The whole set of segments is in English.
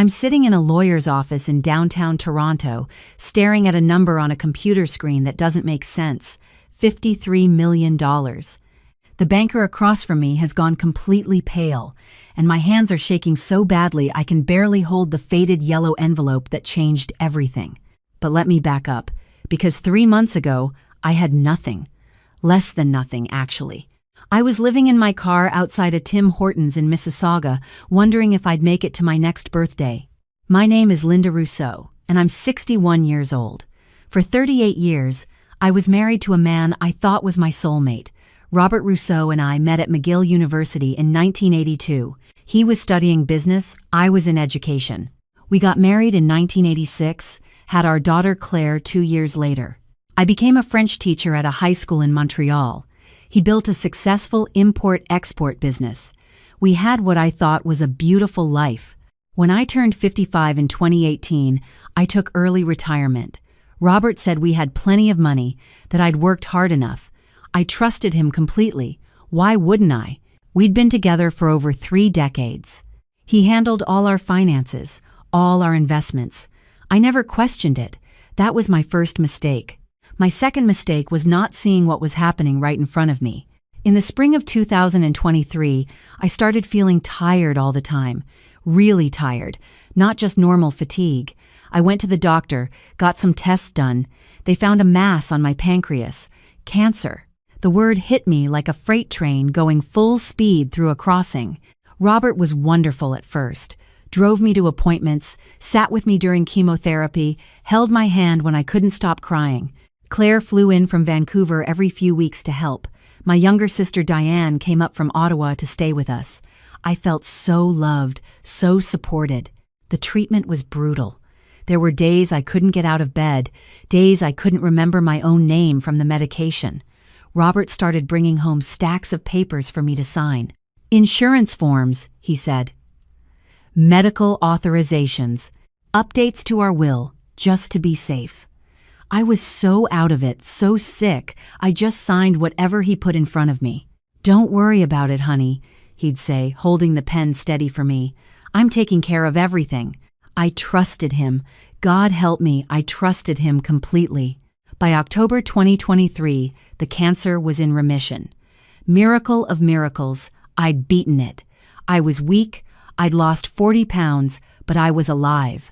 I'm sitting in a lawyer's office in downtown Toronto, staring at a number on a computer screen that doesn't make sense. $53 million. The banker across from me has gone completely pale, and my hands are shaking so badly I can barely hold the faded yellow envelope that changed everything. But let me back up, because 3 months ago, I had nothing. Less than nothing, actually. I was living in my car outside a Tim Hortons in Mississauga, wondering if I'd make it to my next birthday. My name is Linda Rousseau, and I'm 61 years old. For 38 years, I was married to a man I thought was my soulmate. Robert Rousseau and I met at McGill University in 1982. He was studying business, I was in education. We got married in 1986, had our daughter Claire 2 years later. I became a French teacher at a high school in Montreal. He built a successful import-export business. We had what I thought was a beautiful life. When I turned 55 in 2018, I took early retirement. Robert said we had plenty of money, that I'd worked hard enough. I trusted him completely. Why wouldn't I? We'd been together for over 3 decades. He handled all our finances, all our investments. I never questioned it. That was my first mistake. My second mistake was not seeing what was happening right in front of me. In the spring of 2023, I started feeling tired all the time. Really tired. Not just normal fatigue. I went to the doctor, got some tests done. They found a mass on my pancreas. Cancer. The word hit me like a freight train going full speed through a crossing. Robert was wonderful at first. Drove me to appointments, sat with me during chemotherapy, held my hand when I couldn't stop crying. Claire flew in from Vancouver every few weeks to help. My younger sister Diane came up from Ottawa to stay with us. I felt so loved, so supported. The treatment was brutal. There were days I couldn't get out of bed, days I couldn't remember my own name from the medication. Robert started bringing home stacks of papers for me to sign. Insurance forms, he said. Medical authorizations. Updates to our will, just to be safe. I was so out of it, so sick, I just signed whatever he put in front of me. Don't worry about it, honey, he'd say, holding the pen steady for me. I'm taking care of everything. I trusted him. God help me, I trusted him completely. By October 2023, the cancer was in remission. Miracle of miracles, I'd beaten it. I was weak, I'd lost 40 pounds, but I was alive.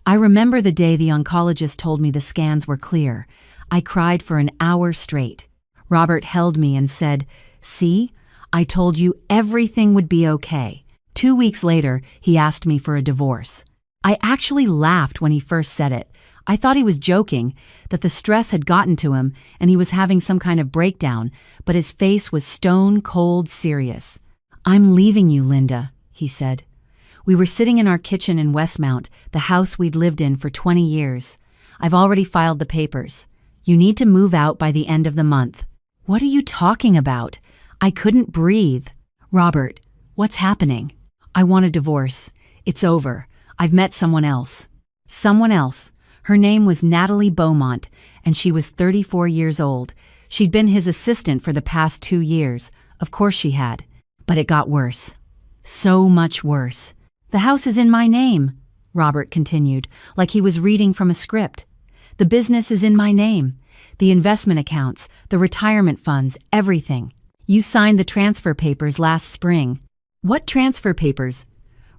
I remember the day the oncologist told me the scans were clear. I cried for an hour straight. Robert held me and said, "See, I told you everything would be okay." 2 weeks later, he asked me for a divorce. I actually laughed when he first said it. I thought he was joking, that the stress had gotten to him and he was having some kind of breakdown, but his face was stone cold serious. "I'm leaving you, Linda," he said. We were sitting in our kitchen in Westmount, the house we'd lived in for 20 years. "I've already filed the papers. You need to move out by the end of the month." "What are you talking about?" I couldn't breathe. "Robert, what's happening?" "I want a divorce. It's over. I've met someone else." Someone else. Her name was Natalie Beaumont, and she was 34 years old. She'd been his assistant for the past 2 years. Of course she had. But it got worse. So much worse. "The house is in my name," Robert continued, like he was reading from a script. "The business is in my name. The investment accounts, the retirement funds, everything. You signed the transfer papers last spring." "What transfer papers?"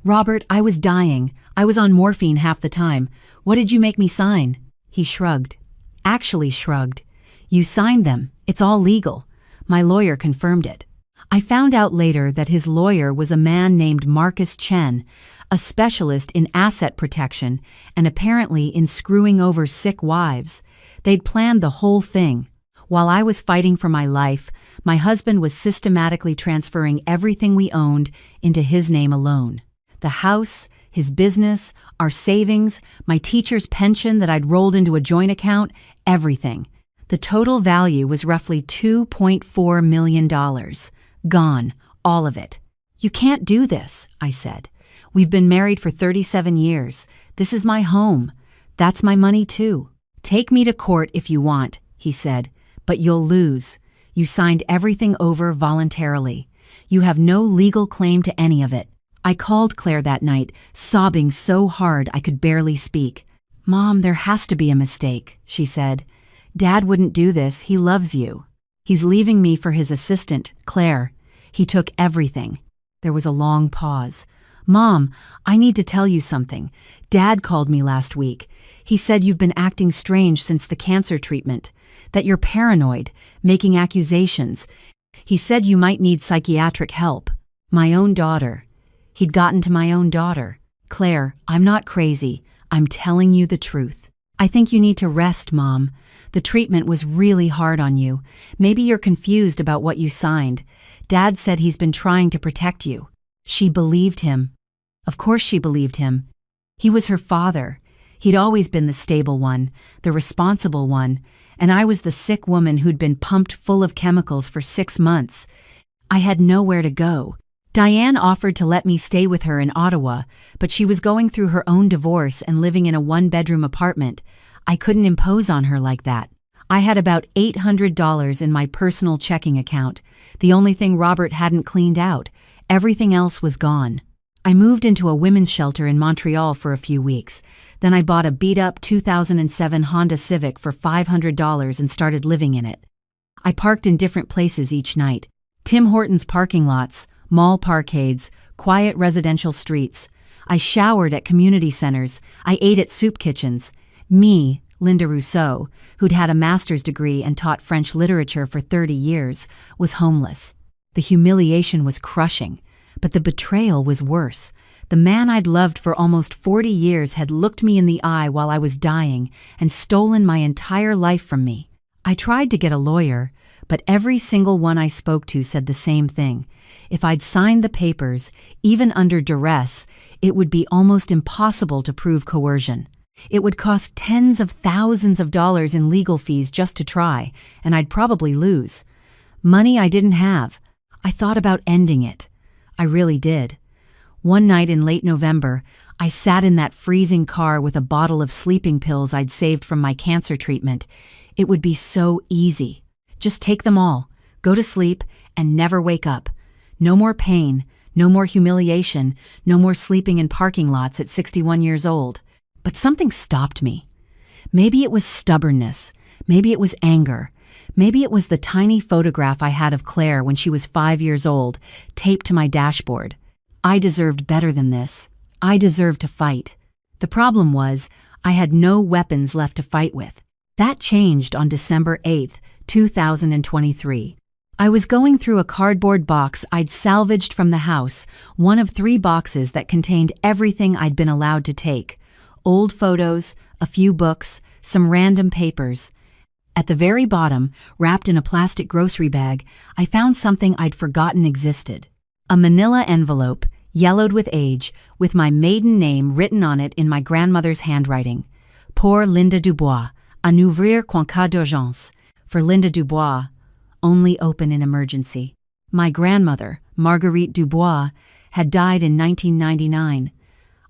"Robert, I was dying. I was on morphine half the time. What did you make me sign?" He shrugged. Actually shrugged. "You signed them. It's all legal. My lawyer confirmed it." I found out later that his lawyer was a man named Marcus Chen, a specialist in asset protection and apparently in screwing over sick wives. They'd planned the whole thing. While I was fighting for my life, my husband was systematically transferring everything we owned into his name alone. The house, his business, our savings, my teacher's pension that I'd rolled into a joint account, everything. The total value was roughly $2.4 million. Gone, all of it. "You can't do this," I said. "We've been married for 37 years. This is my home. That's my money too." "Take me to court if you want," he said, "but you'll lose. You signed everything over voluntarily. You have no legal claim to any of it." I called Claire that night, sobbing so hard I could barely speak. "Mom, there has to be a mistake," she said. "Dad wouldn't do this, he loves you. He's leaving me for his assistant, Claire. He took everything." There was a long pause. "Mom, I need to tell you something. Dad called me last week. He said you've been acting strange since the cancer treatment, that you're paranoid, making accusations. He said you might need psychiatric help." My own daughter. He'd gotten to my own daughter. "Claire, I'm not crazy. I'm telling you the truth. I think you need to rest, Mom. The treatment was really hard on you. Maybe you're confused about what you signed. Dad said he's been trying to protect you." She believed him. Of course she believed him. He was her father. He'd always been the stable one, the responsible one, and I was the sick woman who'd been pumped full of chemicals for 6 months. I had nowhere to go. Diane offered to let me stay with her in Ottawa, but she was going through her own divorce and living in a one-bedroom apartment. I couldn't impose on her like that. I had about $800 in my personal checking account, the only thing Robert hadn't cleaned out. Everything else was gone. I moved into a women's shelter in Montreal for a few weeks. Then I bought a beat-up 2007 Honda Civic for $500 and started living in it. I parked in different places each night. Tim Hortons parking lots, mall parkades, quiet residential streets. I showered at community centers. I ate at soup kitchens. Me, Linda Rousseau, who'd had a master's degree and taught French literature for 30 years, was homeless. The humiliation was crushing, but the betrayal was worse. The man I'd loved for almost 40 years had looked me in the eye while I was dying and stolen my entire life from me. I tried to get a lawyer, but every single one I spoke to said the same thing. If I'd signed the papers, even under duress, it would be almost impossible to prove coercion. It would cost tens of thousands of dollars in legal fees just to try, and I'd probably lose. Money I didn't have. I thought about ending it. I really did. One night in late November, I sat in that freezing car with a bottle of sleeping pills I'd saved from my cancer treatment. It would be so easy. Just take them all, go to sleep, and never wake up. No more pain, no more humiliation, no more sleeping in parking lots at 61 years old. But something stopped me. Maybe it was stubbornness. Maybe it was anger. Maybe it was the tiny photograph I had of Claire when she was 5 years old, taped to my dashboard. I deserved better than this. I deserved to fight. The problem was, I had no weapons left to fight with. That changed on December 8, 2023. I was going through a cardboard box I'd salvaged from the house, one of 3 boxes that contained everything I'd been allowed to take. Old photos, a few books, some random papers. At the very bottom, wrapped in a plastic grocery bag, I found something I'd forgotten existed. A manila envelope, yellowed with age, with my maiden name written on it in my grandmother's handwriting. Pour Linda Dubois, à n'ouvrir qu'en cas d'urgence. For Linda Dubois, only open in emergency. My grandmother, Marguerite Dubois, had died in 1999.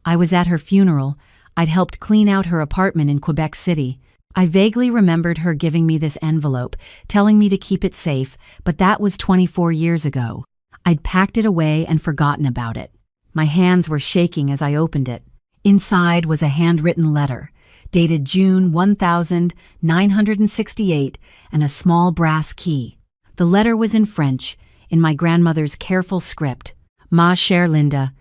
I was at her funeral. I'd helped clean out her apartment in Quebec City. I vaguely remembered her giving me this envelope, telling me to keep it safe, but that was 24 years ago. I'd packed it away and forgotten about it. My hands were shaking as I opened it. Inside was a handwritten letter, dated June 1968, and a small brass key. The letter was in French, in my grandmother's careful script. Ma chère Linda,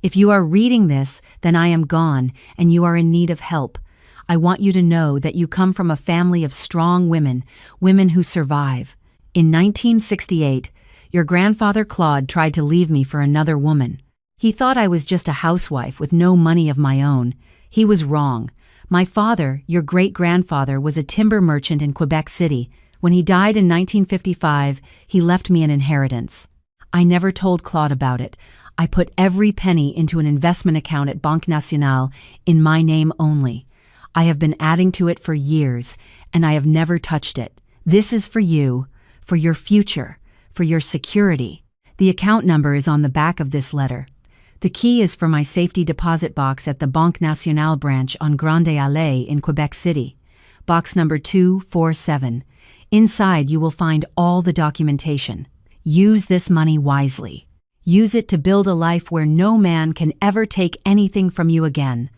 if you are reading this, then I am gone, and you are in need of help. I want you to know that you come from a family of strong women, women who survive. In 1968, your grandfather Claude tried to leave me for another woman. He thought I was just a housewife with no money of my own. He was wrong. My father, your great-grandfather, was a timber merchant in Quebec City. When he died in 1955, he left me an inheritance. I never told Claude about it. I put every penny into an investment account at Banque Nationale in my name only. I have been adding to it for years, and I have never touched it. This is for you, for your future, for your security. The account number is on the back of this letter. The key is for my safety deposit box at the Banque Nationale branch on Grande Allée in Quebec City. Box number 247. Inside you will find all the documentation. Use this money wisely. Use it to build a life where no man can ever take anything from you again.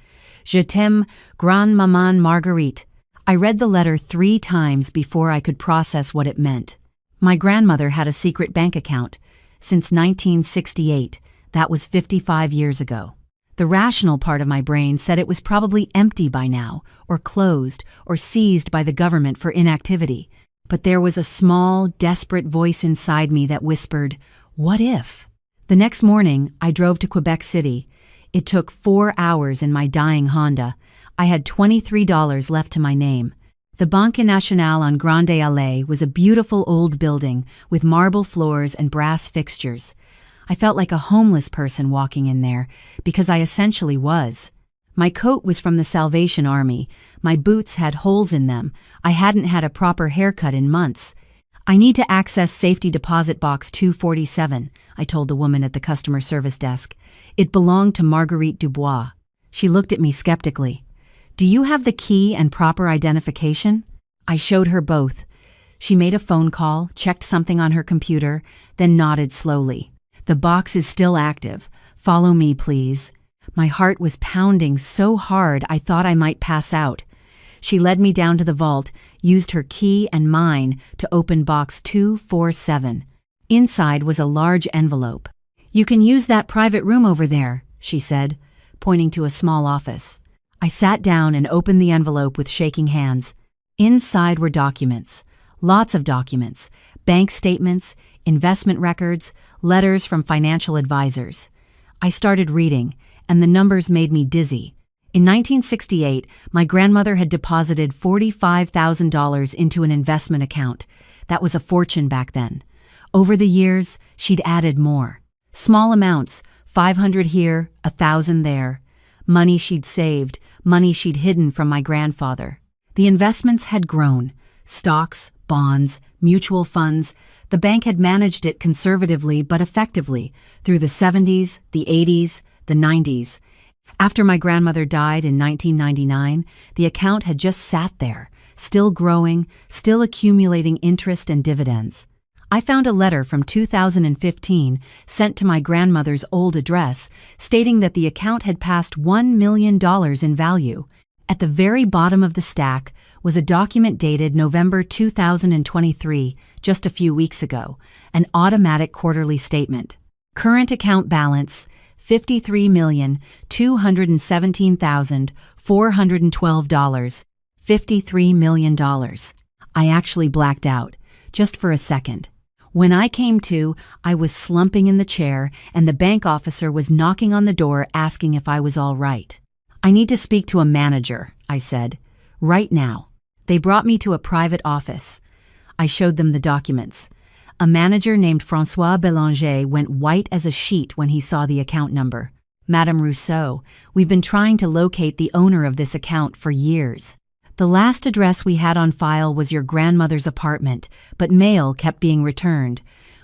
Je t'aime, Grand-Maman Marguerite. I read the letter 3 times before I could process what it meant. My grandmother had a secret bank account. Since 1968, that was 55 years ago. The rational part of my brain said it was probably empty by now, or closed, or seized by the government for inactivity. But there was a small, desperate voice inside me that whispered, "What if?" The next morning, I drove to Quebec City. It took 4 hours in my dying Honda. I had $23 left to my name. The Banque Nationale on Grande Allée was a beautiful old building with marble floors and brass fixtures. I felt like a homeless person walking in there, because I essentially was. My coat was from the Salvation Army. My boots had holes in them. I hadn't had a proper haircut in months. "I need to access safety deposit box 247, I told the woman at the customer service desk. It belonged to Marguerite Dubois. She looked at me skeptically. "Do you have the key and proper identification?" I showed her both. She made a phone call, checked something on her computer, then nodded slowly. "The box is still active. Follow me, please." My heart was pounding so hard I thought I might pass out. She led me down to the vault, used her key and mine to open box 247. Inside was a large envelope. "You can use that private room over there," she said, pointing to a small office. I sat down and opened the envelope with shaking hands. Inside were documents. Lots of documents. Bank statements, investment records, letters from financial advisors. I started reading, and the numbers made me dizzy. In 1968, my grandmother had deposited $45,000 into an investment account. That was a fortune back then. Over the years, she'd added more. Small amounts, 500 here, 1,000 there. Money she'd saved, money she'd hidden from my grandfather. The investments had grown. Stocks, bonds, mutual funds. The bank had managed it conservatively but effectively through the 70s, the 80s, the 90s. After my grandmother died in 1999, the account had just sat there, still growing, still accumulating interest and dividends. I found a letter from 2015 sent to my grandmother's old address stating that the account had passed $1 million in value. At the very bottom of the stack was a document dated November 2023, just a few weeks ago, an automatic quarterly statement. Current account balance, $53,217,412. $53 million. I actually blacked out, just for a second. When I came to, I was slumping in the chair, and the bank officer was knocking on the door asking if I was all right. "I need to speak to a manager," I said. "Right now." They brought me to a private office. I showed them the documents. A manager named François Bélanger went white as a sheet when he saw the account number. "Madame Rousseau, we've been trying to locate the owner of this account for years. The last address we had on file was your grandmother's apartment, but mail kept being returned.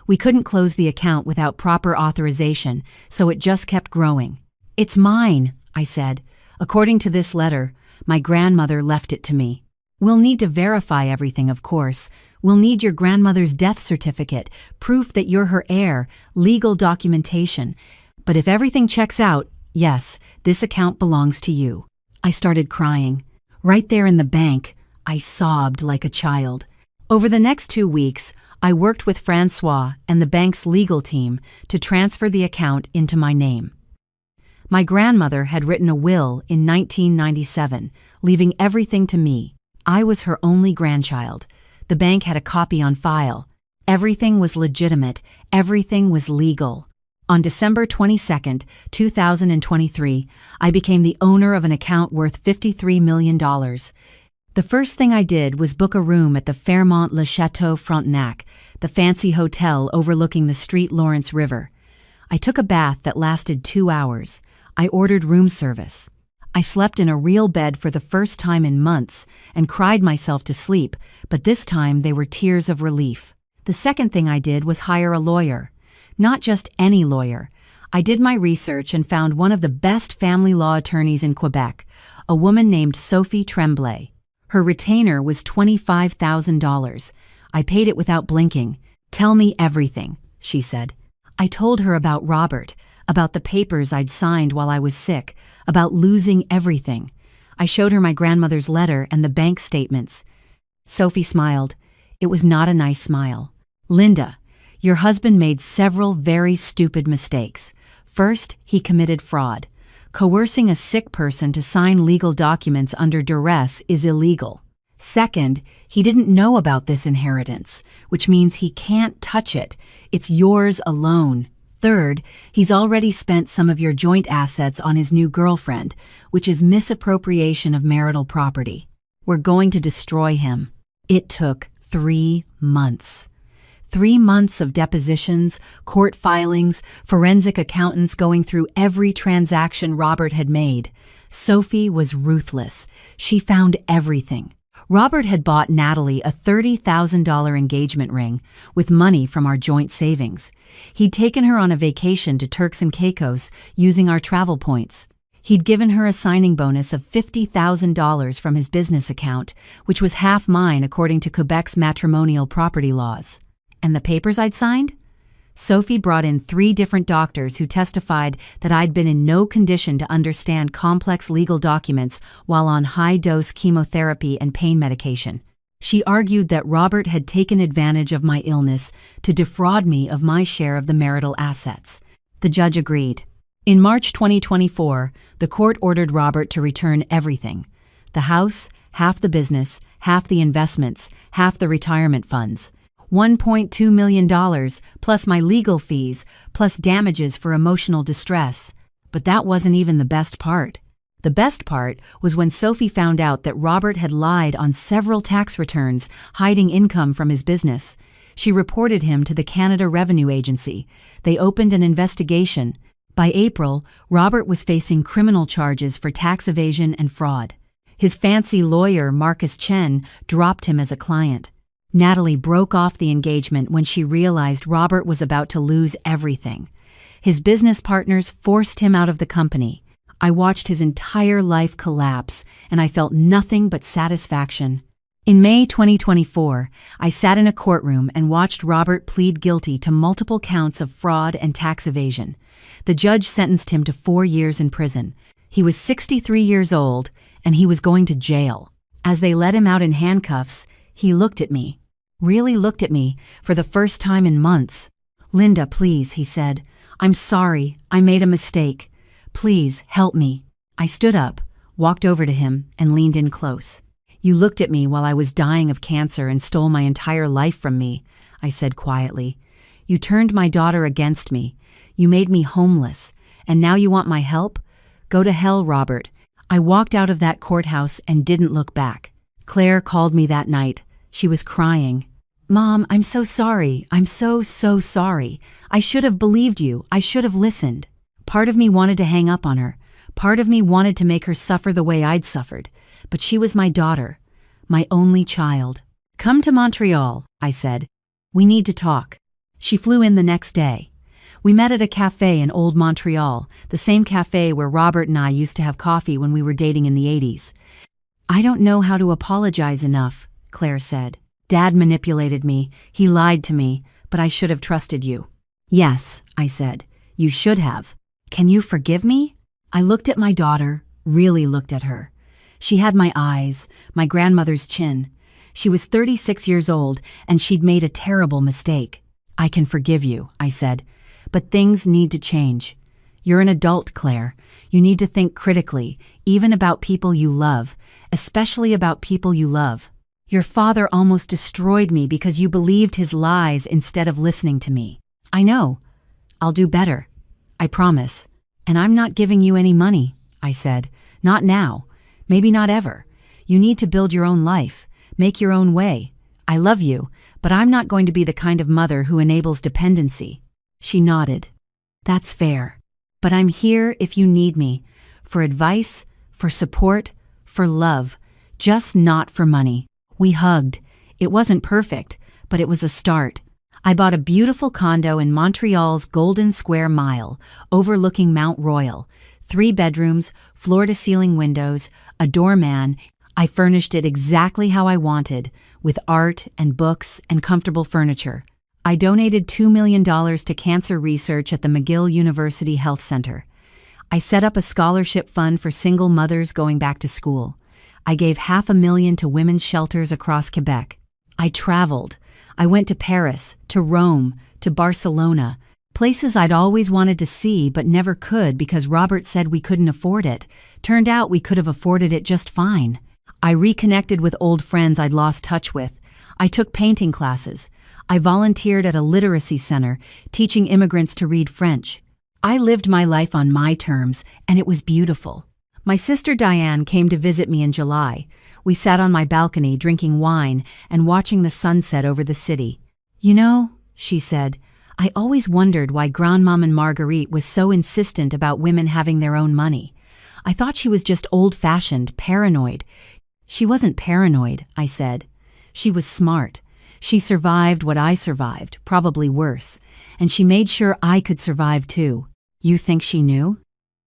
We couldn't close the account without proper authorization, so it just kept growing." "It's mine," I said. "According to this letter, my grandmother left it to me. We'll need to verify everything, of course. We'll need your grandmother's death certificate, proof that you're her heir, legal documentation. But if everything checks out, yes, this account belongs to you." I started crying. Right there in the bank, I sobbed like a child. Over the next 2 weeks, I worked with François and the bank's legal team to transfer the account into my name. My grandmother had written a will in 1997, leaving everything to me. I was her only grandchild. The bank had a copy on file. Everything was legitimate. Everything was legal. On December 22, 2023, I became the owner of an account worth $53 million. The first thing I did was book a room at the Fairmont Le Chateau Frontenac, the fancy hotel overlooking the St. Lawrence River. I took a bath that lasted 2 hours. I ordered room service. I slept in a real bed for the first time in months and cried myself to sleep, but this time they were tears of relief. The second thing I did was hire a lawyer. Not just any lawyer. I did my research and found one of the best family law attorneys in Quebec, a woman named Sophie Tremblay. Her retainer was $25,000. I paid it without blinking. "Tell me everything," she said. I told her about Robert, about the papers I'd signed while I was sick, about losing everything. I showed her my grandmother's letter and the bank statements. Sophie smiled. It was not a nice smile. Linda, your husband made several very stupid mistakes. First, he committed fraud. Coercing a sick person to sign legal documents under duress is illegal. Second, he didn't know about this inheritance, which means he can't touch it. It's yours alone. Third, he's already spent some of your joint assets on his new girlfriend, which is misappropriation of marital property. We're going to destroy him. It took 3 months. 3 months of depositions, court filings, forensic accountants going through every transaction Robert had made. Sophie was ruthless. She found everything. Robert had bought Natalie a $30,000 engagement ring with money from our joint savings. He'd taken her on a vacation to Turks and Caicos using our travel points. He'd given her a signing bonus of $50,000 from his business account, which was half mine according to Quebec's matrimonial property laws. And the papers I'd signed? Sophie brought in 3 different doctors who testified that I'd been in no condition to understand complex legal documents while on high-dose chemotherapy and pain medication. She argued that Robert had taken advantage of my illness to defraud me of my share of the marital assets. The judge agreed. In March 2024, the court ordered Robert to return everything: the house, half the business, half the investments, half the retirement funds. $1.2 million, plus my legal fees, plus damages for emotional distress. But that wasn't even the best part. The best part was when Sophie found out that Robert had lied on several tax returns, hiding income from his business. She reported him to the Canada Revenue Agency. They opened an investigation. By April, Robert was facing criminal charges for tax evasion and fraud. His fancy lawyer, Marcus Chen, dropped him as a client. Natalie broke off the engagement when she realized Robert was about to lose everything. His business partners forced him out of the company. I watched his entire life collapse, and I felt nothing but satisfaction. In May 2024, I sat in a courtroom and watched Robert plead guilty to multiple counts of fraud and tax evasion. The judge sentenced him to 4 years in prison. He was 63 years old, and he was going to jail. As they let him out in handcuffs, he looked at me. Really looked at me, for the first time in months. "Linda, please," he said. "I'm sorry. I made a mistake. Please, help me." I stood up, walked over to him, and leaned in close. "You looked at me while I was dying of cancer and stole my entire life from me," I said quietly. "You turned my daughter against me. You made me homeless. And now you want my help? Go to hell, Robert." I walked out of that courthouse and didn't look back. Claire called me that night. She was crying. "Mom, I'm so sorry. I'm so sorry. I should have believed you. I should have listened." Part of me wanted to hang up on her. Part of me wanted to make her suffer the way I'd suffered. But she was my daughter, my only child. "Come to Montreal," I said. "We need to talk." She flew in the next day. We met at a cafe in Old Montreal, the same cafe where Robert and I used to have coffee when we were dating in the 80s. "I don't know how to apologize enough," Claire said. "Dad manipulated me. He lied to me, but I should have trusted you." "Yes," I said. "You should have. Can you forgive me?" I looked at my daughter, really looked at her. She had my eyes, my grandmother's chin. She was 36 years old, and she'd made a terrible mistake. "I can forgive you," I said, "but things need to change. You're an adult, Claire. You need to think critically, even about people you love, especially about people you love. Your father almost destroyed me because you believed his lies instead of listening to me. I know. I'll do better. I promise. And I'm not giving you any money," I said. "Not now. Maybe not ever. You need to build your own life, make your own way. I love you, but I'm not going to be the kind of mother who enables dependency." She nodded. "That's fair. But I'm here if you need me, for advice, for support, for love, just not for money." We hugged. It wasn't perfect, but it was a start. I bought a beautiful condo in Montreal's Golden Square Mile, overlooking Mount Royal. 3 bedrooms, floor-to-ceiling windows, a doorman. I furnished it exactly how I wanted, with art and books and comfortable furniture. I donated $2 million to cancer research at the McGill University Health Center. I set up a scholarship fund for single mothers going back to school. I gave $500,000 to women's shelters across Quebec. I traveled. I went to Paris, to Rome, to Barcelona, places I'd always wanted to see but never could because Robert said we couldn't afford it. Turned out we could have afforded it just fine. I reconnected with old friends I'd lost touch with. I took painting classes. I volunteered at a literacy center, teaching immigrants to read French. I lived my life on my terms, and it was beautiful. My sister Diane came to visit me in July. We sat on my balcony drinking wine and watching the sunset over the city. "You know," she said, "I always wondered why Grandmaman Marguerite was so insistent about women having their own money. I thought she was just old-fashioned, paranoid." "She wasn't paranoid," I said. "She was smart. She survived what I survived, probably worse, and she made sure I could survive too." "You think she knew?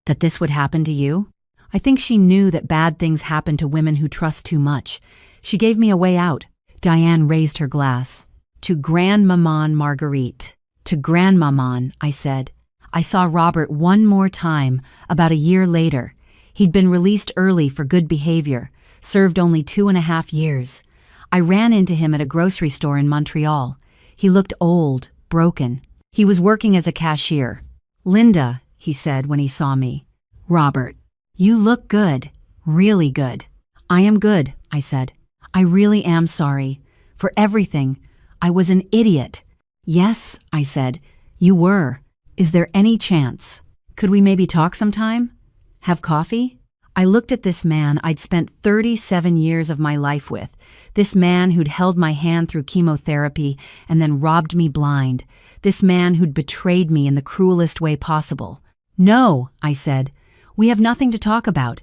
That this would happen to you?" "I think she knew that bad things happen to women who trust too much. She gave me a way out." Diane raised her glass. "To Grandmaman Marguerite." "To Grandmaman," I said. I saw Robert one more time, about a year later. He'd been released early for good behavior, served only 2.5 years. I ran into him at a grocery store in Montreal. He looked old, broken. He was working as a cashier. "Linda," he said when he saw me. "Robert, you look good, really good." "I am good," I said. "I really am sorry. For everything. I was an idiot." "Yes," I said, "you were. Is there any chance? Could we maybe talk sometime? Have coffee?" I looked at this man I'd spent 37 years of my life with, this man who'd held my hand through chemotherapy and then robbed me blind, this man who'd betrayed me in the cruelest way possible. "No," I said, "we have nothing to talk about.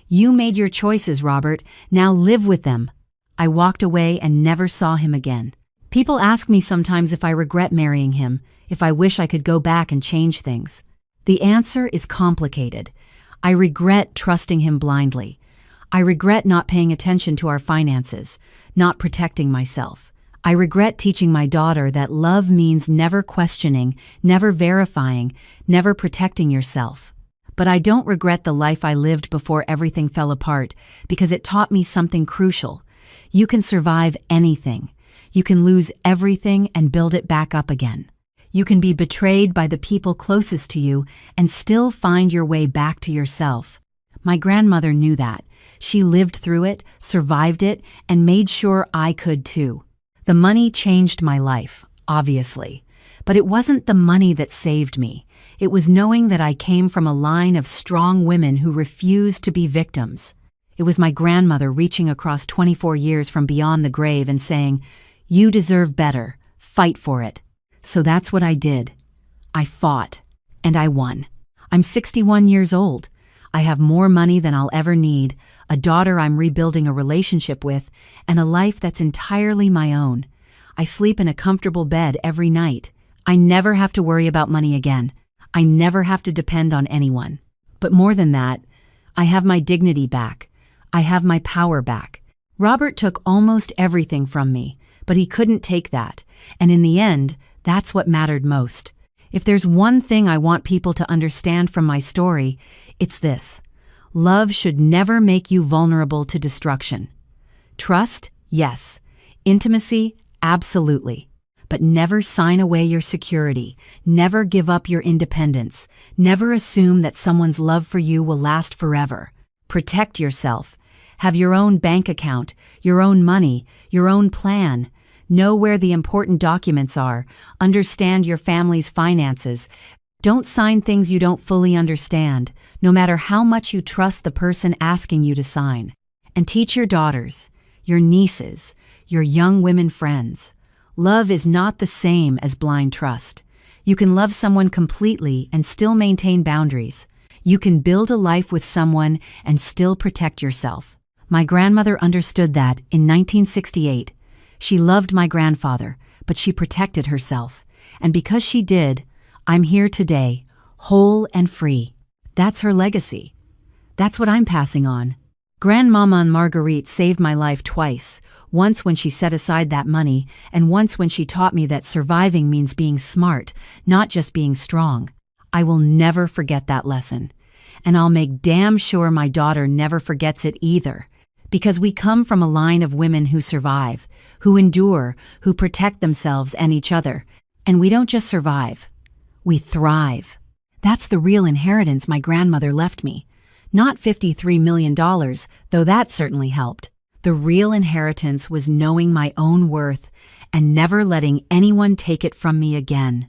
You made your choices, Robert. Now live with them." I walked away and never saw him again. People ask me sometimes if I regret marrying him, if I wish I could go back and change things. The answer is complicated. I regret trusting him blindly. I regret not paying attention to our finances, not protecting myself. I regret teaching my daughter that love means never questioning, never verifying, never protecting yourself. But I don't regret the life I lived before everything fell apart, because it taught me something crucial. You can survive anything. You can lose everything and build it back up again. You can be betrayed by the people closest to you and still find your way back to yourself. My grandmother knew that. She lived through it, survived it, and made sure I could too. The money changed my life, obviously. But it wasn't the money that saved me. It was knowing that I came from a line of strong women who refused to be victims. It was my grandmother reaching across 24 years from beyond the grave and saying, "You deserve better. Fight for it." So that's what I did. I fought, and I won. I'm 61 years old. I have more money than I'll ever need, a daughter I'm rebuilding a relationship with, and a life that's entirely my own. I sleep in a comfortable bed every night. I never have to worry about money again. I never have to depend on anyone. But more than that, I have my dignity back. I have my power back. Robert took almost everything from me, but he couldn't take that, and in the end, that's what mattered most. If there's one thing I want people to understand from my story, it's this. Love should never make you vulnerable to destruction. Trust, yes. Intimacy, absolutely. But never sign away your security. Never give up your independence. Never assume that someone's love for you will last forever. Protect yourself. Have your own bank account, your own money, your own plan. Know where the important documents are. Understand your family's finances. Don't sign things you don't fully understand, no matter how much you trust the person asking you to sign. And teach your daughters, your nieces, your young women friends. Love is not the same as blind trust. You can love someone completely and still maintain boundaries. You can build a life with someone and still protect yourself. My grandmother understood that in 1968. She loved my grandfather, but she protected herself. And because she did, I'm here today, whole and free. That's her legacy. That's what I'm passing on. Grandmama Marguerite saved my life twice, once when she set aside that money, and once when she taught me that surviving means being smart, not just being strong. I will never forget that lesson. And I'll make damn sure my daughter never forgets it either. Because we come from a line of women who survive, who endure, who protect themselves and each other. And we don't just survive. We thrive. That's the real inheritance my grandmother left me. Not $53 million, though that certainly helped. The real inheritance was knowing my own worth and never letting anyone take it from me again.